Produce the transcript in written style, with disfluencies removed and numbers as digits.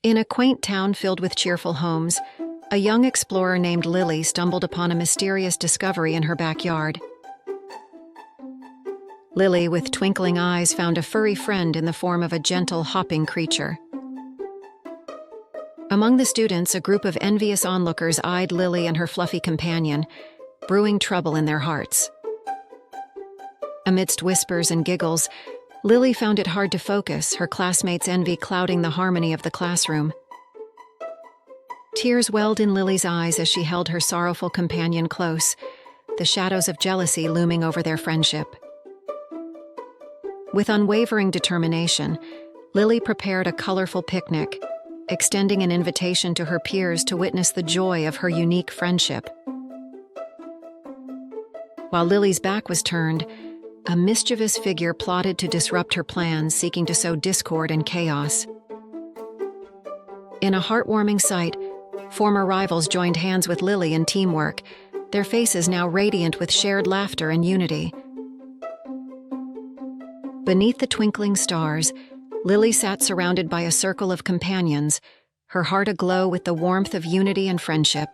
In a quaint town filled with cheerful homes, a young explorer named Lily stumbled upon a mysterious discovery in her backyard. Lily, with twinkling eyes, found a furry friend in the form of a gentle, hopping creature. Among the students, a group of envious onlookers eyed Lily and her fluffy companion, brewing trouble in their hearts. Amidst whispers and giggles, Lily found it hard to focus, her classmates' envy clouding the harmony of the classroom. Tears welled in Lily's eyes as she held her sorrowful companion close, the shadows of jealousy looming over their friendship. With unwavering determination, Lily prepared a colorful picnic, extending an invitation to her peers to witness the joy of her unique friendship. While Lily's back was turned, a mischievous figure plotted to disrupt her plans, seeking to sow discord and chaos. In a heartwarming sight, former rivals joined hands with Lily in teamwork, their faces now radiant with shared laughter and unity. Beneath the twinkling stars, Lily sat surrounded by a circle of companions, her heart aglow with the warmth of unity and friendship.